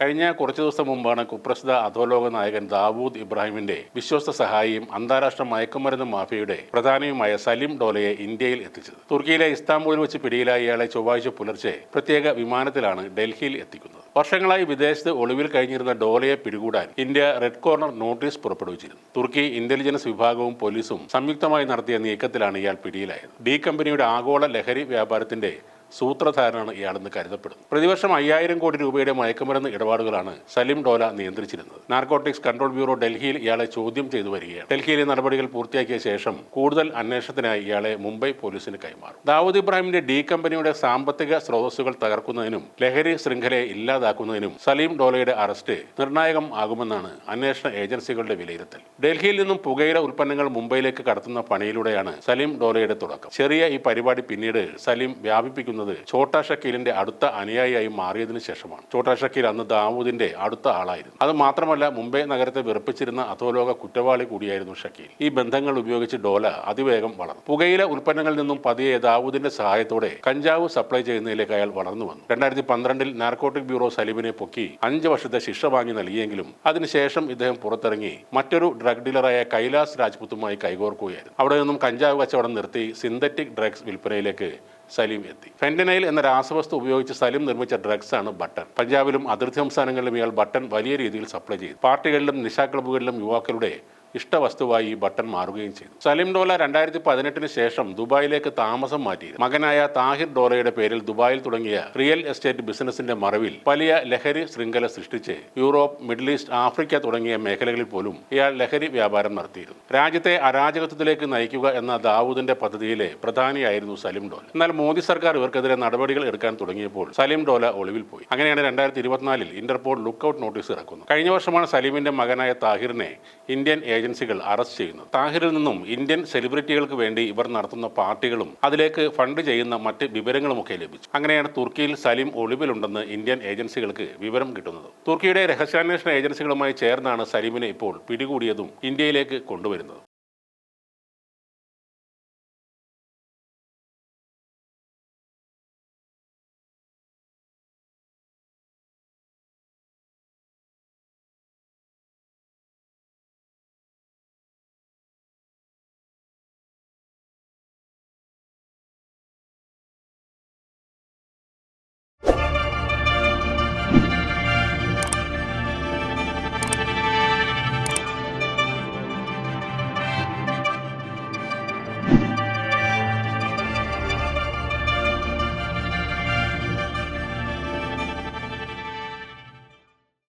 കഴിഞ്ഞ കുറച്ചു ദിവസം മുമ്പാണ് കുപ്രസിദ്ധ അധോലോക നായകൻ ദാവൂദ് ഇബ്രാഹിമിന്റെ വിശ്വസ്ത സഹായിയും അന്താരാഷ്ട്ര മയക്കുമരുന്ന് മാഫിയയുടെ പ്രധാനിയുമായ സലിം ഡോലയെ ഇന്ത്യയിൽ എത്തിച്ചത്. തുർക്കിയിലെ ഇസ്താംബൂളിൽ വെച്ച് പിടിയിലായ ഇയാളെ ചൊവ്വാഴ്ച പുലർച്ചെ പ്രത്യേക വിമാനത്തിലാണ് ഡൽഹിയിൽ എത്തിക്കുന്നത്. വർഷങ്ങളായി വിദേശത്ത് ഒളിവിൽ കഴിഞ്ഞിരുന്ന ഡോലയെ പിടികൂടാൻ ഇന്ത്യ റെഡ് കോർണർ നോട്ടീസ് പുറപ്പെടുവിച്ചിരുന്നു. തുർക്കി ഇന്റലിജൻസ് വിഭാഗവും പോലീസും സംയുക്തമായി നടത്തിയ നീക്കത്തിലാണ് ഇയാൾ പിടിയിലായത്. ഡി കമ്പനിയുടെ ആഗോള ലഹരി വ്യാപാരത്തിന്റെ സൂത്രധാരനാണ് ഇയാളെന്ന് കരുതപ്പെടുന്നു. പ്രതിവർഷം 5000 കോടി രൂപയുടെ മയക്കുമരുന്ന് ഇടപാടുകളാണ് സലിം ഡോല നിയന്ത്രിച്ചിരുന്നത്. നാർക്കോട്ടിക്സ് കൺട്രോൾ ബ്യൂറോ ഡൽഹിയിൽ ഇയാളെ ചോദ്യം ചെയ്തു വരികയാണ്. ഡൽഹിയിലെ നടപടികൾ പൂർത്തിയാക്കിയ ശേഷം കൂടുതൽ അന്വേഷണത്തിനായി ഇയാളെ മുംബൈ പോലീസിന് കൈമാറും. ദാവൂദ് ഇബ്രാഹിമിന്റെ ഡി കമ്പനിയുടെ സാമ്പത്തിക സ്രോതസ്സുകൾ തകർക്കുന്നതിനും ലഹരി ശൃംഖലയെ ഇല്ലാതാക്കുന്നതിനും സലീം ഡോലയുടെ അറസ്റ്റ് നിർണായകം ആകുമെന്നാണ് അന്വേഷണ ഏജൻസികളുടെ വിലയിരുത്തൽ. ഡൽഹിയിൽ നിന്നും പുകയില ഉൽപ്പന്നങ്ങൾ മുംബൈയിലേക്ക് കടത്തുന്ന പണിയിലൂടെയാണ് സലീം ഡോലയുടെ തുടക്കം. ചെറിയ ഈ പരിപാടി പിന്നീട് സലീം വ്യാപിപ്പിക്കുന്നത് ഛോട്ടാ ഷക്കീലിന്റെ അടുത്ത അനുയായിയായി മാറിയതിനു ശേഷമാണ്. ഛോട്ടാ ഷക്കീൽ അന്ന് ദാവൂദിന്റെ അടുത്ത ആളായിരുന്നു. അത് മാത്രമല്ല, മുംബൈ നഗരത്തെ വിറപ്പിച്ചിരുന്ന അധോലോക കുറ്റവാളി കൂടിയായിരുന്നു ഷക്കീൽ. ഈ ബന്ധങ്ങൾ ഉപയോഗിച്ച് ഡോല അതിവേഗം വളർന്നു. പുകയില ഉൽപ്പന്നങ്ങളിൽ നിന്നും പതിയെ ദാവൂദിന്റെ സഹായത്തോടെ കഞ്ചാവ് സപ്ലൈ ചെയ്യുന്നതിലേക്ക് അയാൾ വളർന്നു വന്നു. 2012 നാർക്കോട്ടിക് ബ്യൂറോ സലീമിനെ പൊക്കി 5 വർഷത്തെ ശിക്ഷ വാങ്ങി നൽകിയെങ്കിലും അതിനുശേഷം ഇദ്ദേഹം പുറത്തിറങ്ങി മറ്റൊരു ഡ്രഗ് ഡീലറായ കൈലാസ് രാജ്പുത്തുമായി കൈകോർക്കുകയായിരുന്നു. അവിടെ നിന്നും കഞ്ചാവ് കച്ചവടം നിർത്തി സിന്തറ്റിക് ഡ്രഗ്സ് വിൽപ്പനയിലേക്ക് സലീം എത്തി. ഫെന്റനൈൽ എന്ന രാസവസ്തു ഉപയോഗിച്ച് സലീം നിർമ്മിച്ച ഡ്രഗ്സ് ആണ് ബട്ടൺ. പഞ്ചാബിലും അതിർത്തി സംസ്ഥാനങ്ങളിലും ഇയാൾ ബട്ടൺ വലിയ രീതിയിൽ സപ്ലൈ ചെയ്തു. പാർട്ടികളിലും നിശാ ക്ലബ്ബുകളിലും യുവാക്കളുടെ ഇഷ്ടവസ്തുവായി ഈ ബട്ടൺ മാറുകയും ചെയ്തു. സലിം ഡോല 2018 ശേഷം ദുബായിലേക്ക് താമസം മാറ്റി. മകനായ താഹിർ ഡോലയുടെ പേരിൽ ദുബായിൽ തുടങ്ങിയ റിയൽ എസ്റ്റേറ്റ് ബിസിനസിന്റെ മറവിൽ വലിയ ലഹരി ശൃംഖല സൃഷ്ടിച്ച് യൂറോപ്പ്, മിഡിൽ ഈസ്റ്റ്, ആഫ്രിക്ക തുടങ്ങിയ മേഖലകളിൽ പോലും ഇയാൾ ലഹരി വ്യാപാരം നടത്തിയിരുന്നു. രാജ്യത്തെ അരാജകത്വത്തിലേക്ക് നയിക്കുക എന്ന ദാവൂദിന്റെ പദ്ധതിയിലെ പ്രധാനിയായിരുന്നു സലിം ഡോല. എന്നാൽ മോദി സർക്കാർ ഇവർക്കെതിരെ നടപടികൾ എടുക്കാൻ തുടങ്ങിയപ്പോൾ സലിം ഡോല ഒളിവിൽ പോയി. അങ്ങനെയാണ് 2024 ഇന്റർപോൾ ലുക്കൌട്ട് നോട്ടീസ് ഇറക്കുന്നത്. കഴിഞ്ഞ വർഷമാണ് സലീമിന്റെ മകനായ താഹിറിനെ ഇന്ത്യൻ ഏജൻസികൾ അറസ്റ്റ് ചെയ്യുന്നത്. താഹിറിൽ നിന്നും ഇന്ത്യൻ സെലിബ്രിറ്റികൾക്ക് വേണ്ടി ഇവർ നടത്തുന്ന പാർട്ടികളും അതിലേക്ക് ഫണ്ട് ചെയ്യുന്ന മറ്റ് വിവരങ്ങളുമൊക്കെ ലഭിച്ചു. അങ്ങനെയാണ് തുർക്കിയിൽ സലീം ഒളിവിലുണ്ടെന്ന് ഇന്ത്യൻ ഏജൻസികൾക്ക് വിവരം കിട്ടുന്നത്. തുർക്കിയുടെ രഹസ്യാന്വേഷണ ഏജൻസികളുമായി ചേർന്നാണ് സലീമിനെ ഇപ്പോൾ പിടികൂടിയതും ഇന്ത്യയിലേക്ക് കൊണ്ടുവരുന്നത്.